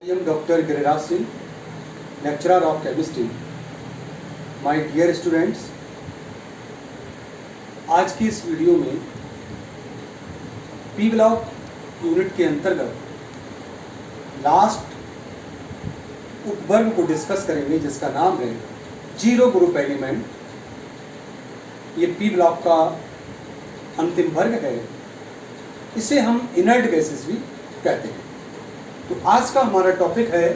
I am Dr. Giriraj Singh, lecturer of chemistry. My dear students, आज की इस video में पी ब्लॉक यूनिट के अंतर्गत लास्ट उपवर्ग को डिस्कस करेंगे जिसका नाम है जीरो ग्रुप एलिमेंट। ये पी ब्लॉक का अंतिम वर्ग है, इसे हम इनर्ट गैसेस भी कहते हैं। तो आज का हमारा टॉपिक है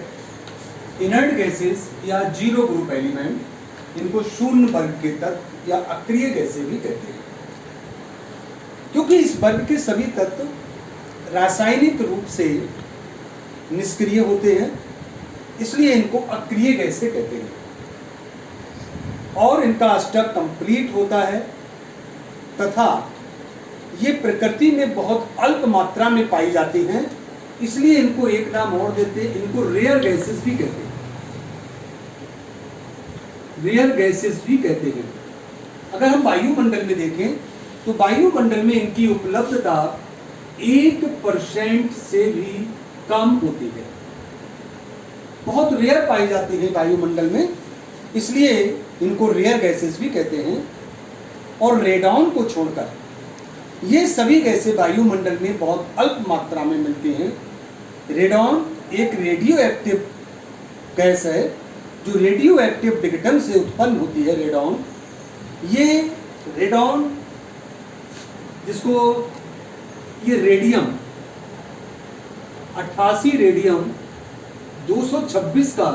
इनर्ट गैसेस या जीरो ग्रुप एलिमेंट। इनको शून्य वर्ग के तत्व या अक्रिय गैसें भी कहते हैं, क्योंकि इस वर्ग के सभी तत्व रासायनिक रूप से निष्क्रिय होते हैं, इसलिए इनको अक्रिय गैसें कहते हैं और इनका स्टक कंप्लीट होता है तथा ये प्रकृति में बहुत अल्प मात्रा में पाई जाती हैं, इसलिए इनको एक नाम और देते हैं, इनको रेयर गैसेस भी कहते हैं। रेयर गैसेस भी कहते हैं। अगर हम वायुमंडल में देखें तो वायुमंडल में इनकी उपलब्धता 1% से भी कम होती है, बहुत रेयर पाई जाती है वायुमंडल में, इसलिए इनको रेयर गैसेस भी कहते हैं। और रेडॉन को छोड़कर ये सभी गैसें वायुमंडल में बहुत अल्प मात्रा में मिलती हैं। रेडॉन एक रेडियो एक्टिव गैस है जो रेडियो एक्टिव विघटन से उत्पन्न होती है। ये रेडॉन जिसको ये रेडियम 88 रेडियम 226 का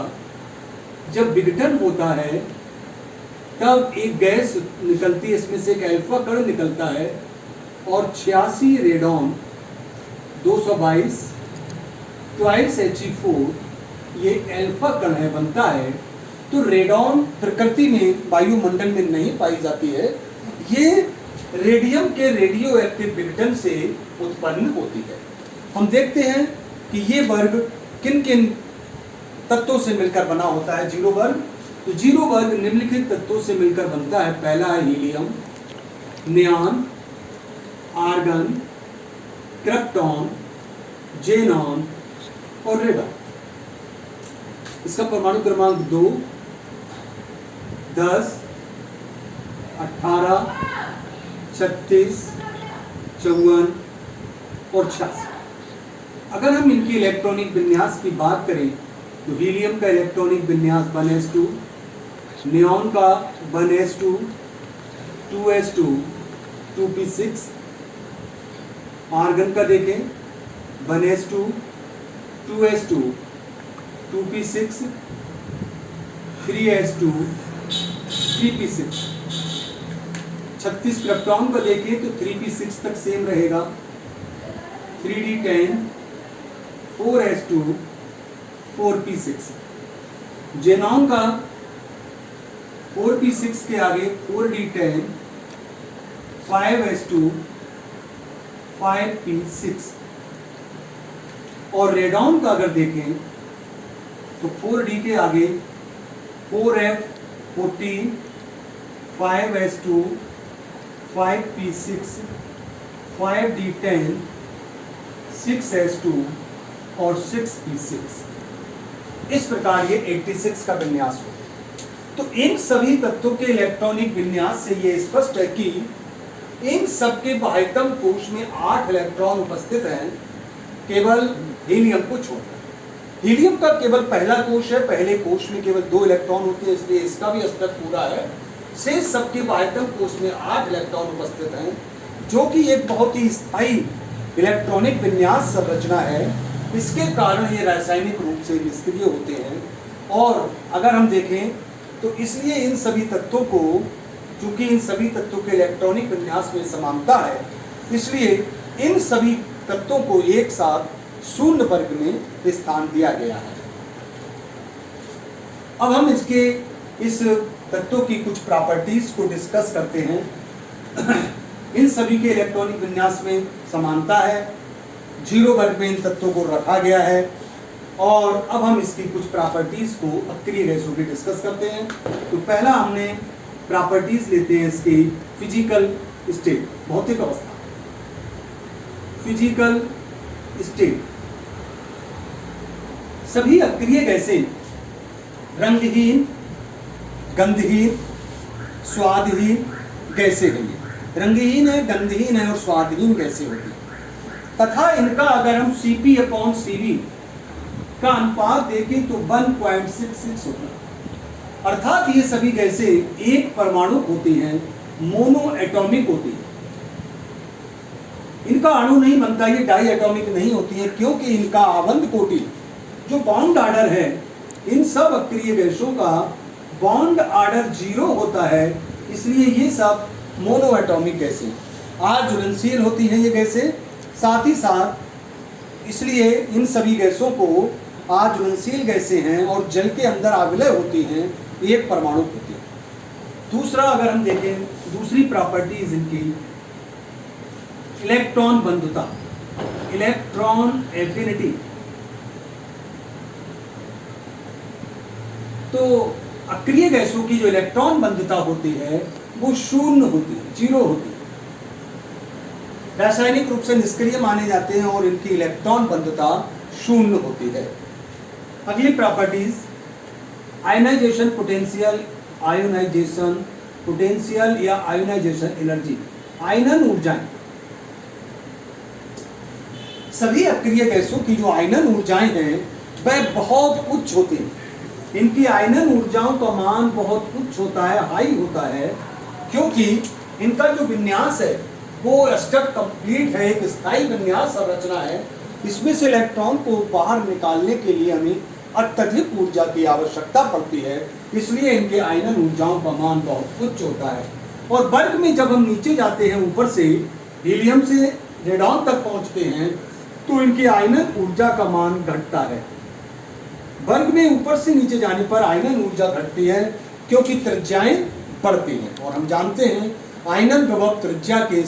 जब विघटन होता है तब एक गैस निकलती है, इसमें से एक अल्फा कण निकलता है और 86 रेडॉन 222 ट्वाइस He4 ये अल्फा कण है बनता है। तो रेडॉन प्रकृति में वायुमंडल में नहीं पाई जाती है, ये रेडियम के रेडियो एक्टिव विघटन से उत्पन्न होती है। हम देखते हैं कि ये वर्ग किन किन तत्वों से मिलकर बना होता है जीरो वर्ग। तो जीरो वर्ग निम्नलिखित तत्वों से मिलकर बनता है। पहला है helium, neon, argon, krypton, xenon और रेडॉन। इसका परमाणु क्रमांक 2, 10, 18, 36, 54 और 86। अगर हम इनकी इलेक्ट्रॉनिक विन्यास की बात करें तो हीलियम का इलेक्ट्रॉनिक विन्यास 1s2, नियॉन का 1s2, 2s2, 2p6, आर्गन का देखें 1s2, 2s2, 2p6, 3s2, 3p6। 36 krypton को देखें तो 3p6 तक सेम रहेगा, 3d10, 4s2, 4p6। जेनॉन का 4p6 के आगे 4d10, 5s2, 5p6। और रेडॉन का अगर देखें तो 4d के आगे 4f14, 5s2, 5p6, 5d10, 6s2 और 6p6। इस प्रकार ये 86 का विन्यास हो। तो इन सभी तत्वों के इलेक्ट्रॉनिक विन्यास से ये स्पष्ट है कि इन सबके बाह्यतम कोश में 8 इलेक्ट्रॉन उपस्थित हैं, केवल हीलियम को छोड़कर। हीलियम का केवल पहला कोश है, पहले कोश में केवल 2 इलेक्ट्रॉन होते हैं, इसलिए इसका भी स्तर पूरा है। शेष सबके बाह्यतम कोश में 8 इलेक्ट्रॉन उपस्थित हैं, जो कि एक बहुत ही स्थायी इलेक्ट्रॉनिक विन्यास संरचना है। इसके कारण ये रासायनिक रूप से निष्क्रिय होते हैं। और अगर हम देखें तो इसलिए इन सभी तत्वों को, चूंकि इन सभी तत्वों के इलेक्ट्रॉनिक विन्यास में समानता है, इसलिए इन सभी तत्वों को एक साथ शून्य वर्ग में स्थान दिया गया है। अब हम इस तत्वों की कुछ प्रॉपर्टीज को डिस्कस करते हैं। इन सभी के इलेक्ट्रॉनिक विन्यास में समानता है, जीरो वर्ग में इन तत्वों को रखा गया है। और अब हम इसकी कुछ प्रॉपर्टीज को अक्रिय गैसों की डिस्कस करते हैं। तो पहला हमने प्रॉपर्टीज लेते हैं इसकी फिजिकल स्टेट, भौतिक अवस्था। फिजिकल स्टेट सभी अक्रिय गैसें रंगहीन, गंधहीन, स्वादहीन गैसें हैं। रंगहीन है, गंधहीन है और स्वादहीन गैसें होती हैं तथा इनका अगर हम Cp/Cv का अनुपात देखें तो 1.66 होता है। अर्थात ये सभी गैसें एक परमाणु होती हैं, मोनो एटॉमिक होती हैं। इनका अणु नहीं बनता, ये डाई एटॉमिक नहीं होती है, क्योंकि इनका आबंध कोटि जो बॉन्ड आर्डर है, इन सब अक्रिय गैसों का बॉन्ड आर्डर 0 होता है, इसलिए ये सब मोनो एटॉमिक गैसें अज्वलनशील होती हैं। ये गैसें साथ ही साथ इसलिए इन सभी गैसों को अज्वलनशील गैसें हैं और जल के अंदर आविलय होती हैं, एक परमाणु होती है। दूसरा अगर हम देखें, दूसरी प्रॉपर्टीज इनकी इलेक्ट्रॉन बंधुता, इलेक्ट्रॉन एफिनिटी। तो अक्रिय गैसों की जो इलेक्ट्रॉन बंधुता होती है वो शून्य होती है, 0 होती है। रासायनिक रूप से निष्क्रिय माने जाते हैं और इनकी इलेक्ट्रॉन बंधुता शून्य होती है। अगली properties ionization potential, ionization potential या आयोनाइजेशन एनर्जी, आयनन ऊर्जाएं। सभी अक्रिय गैसों की जो आयनन ऊर्जाएं हैं वह बहुत उच्च होती हैं। इनकी आयनन ऊर्जाओं का मान बहुत उच्च होता है, हाई होता है, क्योंकि इनका जो विन्यास है वो स्टक कंप्लीट है, एक स्थायी विन्यास संरचना है। इसमें से इलेक्ट्रॉन को बाहर निकालने के लिए हमें अत्यधिक ऊर्जा की आवश्यकता पड़ती है, इसलिए इनके आयनन ऊर्जाओं का मान बहुत उच्च होता है। और वर्ग में जब हम नीचे जाते हैं, ऊपर से हीलियम से रेडॉन तक पहुंचते हैं, तो इनकी आयनन ऊर्जा का मान घटता है। वर्ग में ऊपर से नीचे जाने पर आयनन ऊर्जा घटती है, क्योंकि त्रिज्याएं बढ़ती हैं और हम जानते हैं आयनन विभव त्रिज्या के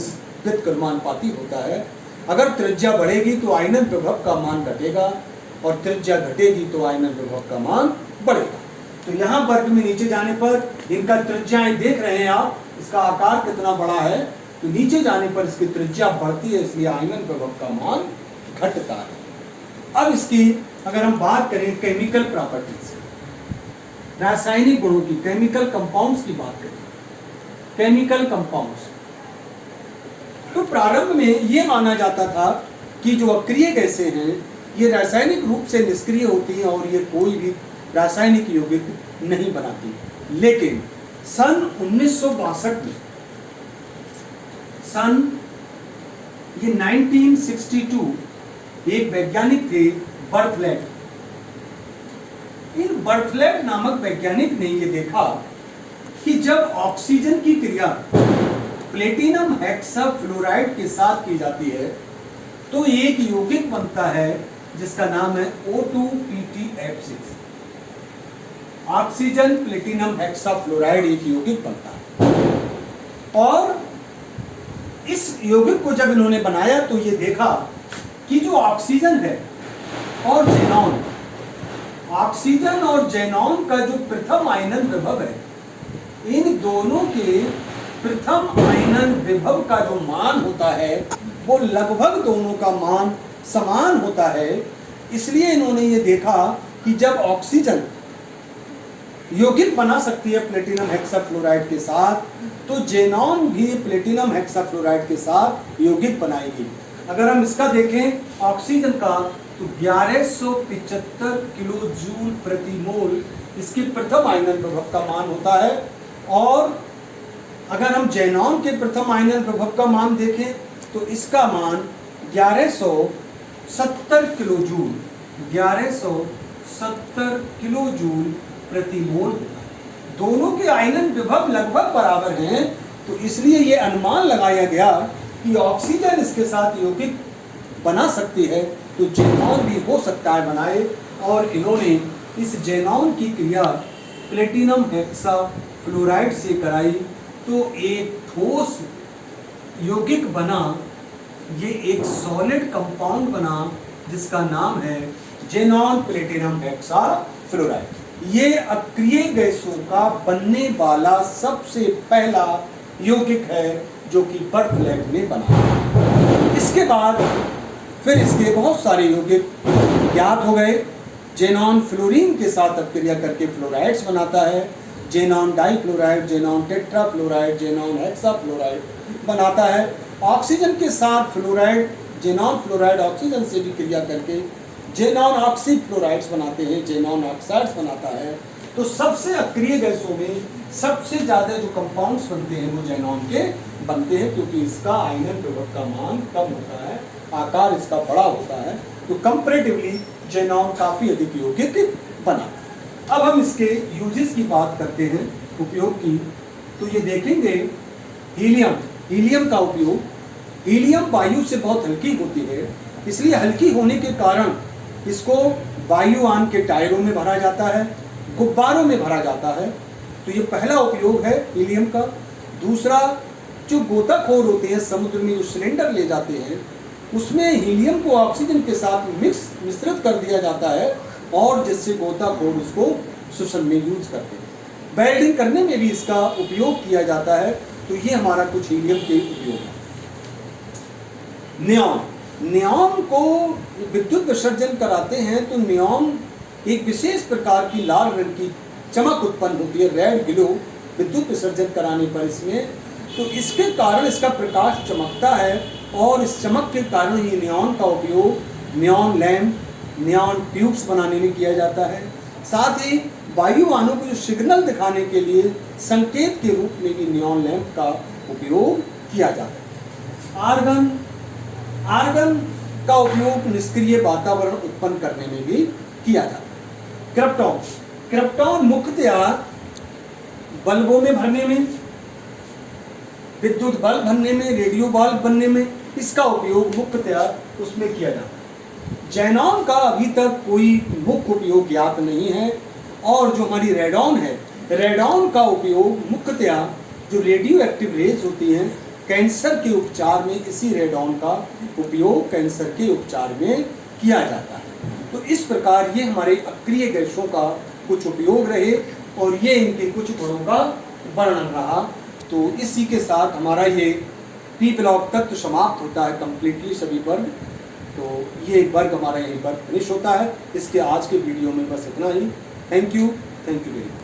व्युत्क्रमानुपाती होता है। अगर त्रिज्या बढ़ेगी तो आयनन विभव का मान घटेगा और त्रिज्या घटेगी तो आयनन विभव का मान बढ़ेगा। तो यहाँ वर्ग में नीचे जाने पर इनका त्रिज्याएं देख रहे हैं आप, इसका आकार कितना बड़ा है, तो नीचे जाने पर इसकी त्रिज्या बढ़ती है, इसलिए आयनन विभव का मान घटता है। अब इसकी अगर हम बात करें केमिकल प्रॉपर्टीज, रासायनिक गुणों की, केमिकल कंपाउंड्स की बात करें, केमिकल कंपाउंड्स, तो प्रारंभ में ये माना जाता था कि जो अक्रिय गैसें हैं ये रासायनिक रूप से निष्क्रिय होती हैं और ये कोई भी रासायनिक यौगिक नहीं बनाती। लेकिन सन 1962 में, ये 1962 एक वैज्ञानिक थे बर्थलेट। इन बर्थलेट नामक वैज्ञानिक ने यह देखा कि जब ऑक्सीजन की क्रिया प्लेटिनम हेक्साफ्लोराइड के साथ की जाती है तो एक यौगिक बनता है जिसका नाम है O2PtF6। ऑक्सीजन प्लेटिनम हेक्साफ्लोराइड एक यौगिक बनता है। और इस यौगिक को जब इन्होंने बनाया तो ये देखा कि जो ऑक्सीजन है और जेनॉन, ऑक्सीजन और जेनॉन का जो प्रथम आयनन विभव है, इन दोनों के प्रथम आयनन विभव का जो मान होता है वो लगभग दोनों का मान समान होता है। इसलिए इन्होंने ये देखा कि जब ऑक्सीजन यौगिक बना सकती है प्लेटिनम हेक्साफ्लोराइड के साथ, तो जेनॉन भी प्लेटिनम हेक्साफ्लोराइड के साथ यौगिक बनाएगी। अगर हम इसका देखें ऑक्सीजन का, तो 1175 किलो जूल प्रति मोल इसकी प्रथम आयनन विभव का मान होता है। और अगर हम जेनॉन के प्रथम आयनन विभव का मान देखें तो इसका मान 1170 किलो जूल, 1170 किलो जूल प्रति मोल। दोनों के आयनन विभव लगभग बराबर हैं, तो इसलिए ये अनुमान लगाया गया कि ऑक्सीजन इसके साथ यौगिक बना सकती है, तो जेनॉन भी हो सकता है बनाए। और इन्होंने इस जेनॉन की क्रिया प्लेटिनम हेक्साफ्लोराइड से कराई तो एक ठोस यौगिक बना, ये एक सॉलिड कंपाउंड बना जिसका नाम है जेनॉन प्लेटिनम हेक्साफ्लोराइड। ये अक्रिय गैसों का बनने वाला सबसे पहला यौगिक है जो कि बर्थलेट ने बनाया। इसके बाद फिर इसके बहुत सारे यौगिक ज्ञात हो गए, जेनॉन फ्लोरीन के साथ अपक्रिया करके फ्लोराइड्स बनाता है, xenon difluoride, xenon tetrafluoride, xenon hexafluoride बनाता है। ऑक्सीजन के साथ फ्लोराइड, जेनॉन फ्लोराइड ऑक्सीजन से भी क्रिया करके जेनॉन ऑक्सीफ्लोराइड्स बनाते हैं, जेनॉन ऑक्साइड्स बनाता है। तो सबसे अक्रिय गैसों में सबसे ज़्यादा जो कंपाउंड्स बनते हैं वो जेनॉन के बनते हैं, क्योंकि इसका आयनन प्रवृत्ति का मान कम होता है, आकार इसका बड़ा होता है, तो कंपैरेटिवली जेनॉन काफ़ी अधिक यौगिक बना। अब हम इसके यूजेस की बात करते हैं, उपयोग की। तो ये देखेंगे हीलियम, हीलियम का उपयोग, हीलियम वायु से बहुत हल्की होती है, इसलिए हल्की होने के कारण इसको वायुयान के टायरों में भरा जाता है, गुब्बारों में भरा जाता है। तो ये पहला उपयोग है हीलियम का। दूसरा, जो गोताखोर होते हैं समुद्र में जो सिलेंडर ले जाते हैं, उसमें हीलियम को ऑक्सीजन के साथ मिश्रित कर दिया जाता है और जिससे गोताखोर उसको शोषण में यूज करते हैं। वेल्डिंग करने में भी इसका उपयोग किया जाता है। तो ये हमारा कुछ हीलियम के उपयोग है। नियॉन, नियॉन को विद्युत विसर्जन कराते हैं तो नियॉन एक विशेष प्रकार की लाल रंग की चमक उत्पन्न होती है, रेड ग्लो, विद्युत विसर्जन कराने पर इसमें। तो इसके कारण इसका प्रकाश चमकता है और इस चमक के कारण ही नियॉन का उपयोग नियॉन लैम्प, नियॉन ट्यूब्स बनाने में किया जाता है। साथ ही वायुयानों को जो सिग्नल दिखाने के लिए संकेत के रूप में भी नियॉन लैम्प का उपयोग किया जाता है। आर्गन, आर्गन का उपयोग निष्क्रिय वातावरण उत्पन्न करने में भी किया जाता है। क्रिप्टॉन, क्रिप्टॉन मुख्यतया बल्बों में भरने में, विद्युत बल्ब भरने में, रेडियो बल्ब बनने में इसका उपयोग मुख्यतया उसमें किया जाता है। जेनॉन का अभी तक कोई मुख्य उपयोग ज्ञात नहीं है। और जो हमारी रेडॉन है, रेडॉन का उपयोग मुख्यतया जो रेडियो एक्टिव रेज होती हैं कैंसर के उपचार में, इसी रेडॉन का उपयोग कैंसर के उपचार में किया जाता है। तो इस प्रकार ये हमारे अक्रिय गैसों का कुछ उपयोग रहे और ये इनके कुछ गुणों का वर्णन रहा। तो इसी के साथ हमारा ये पी ब्लॉक तत्व समाप्त होता है कंप्लीटली सभी वर्ग। तो ये वर्ग हमारा यहीं पर फिनिश होता है। इसके आज के वीडियो में बस इतना ही। Thank you very much.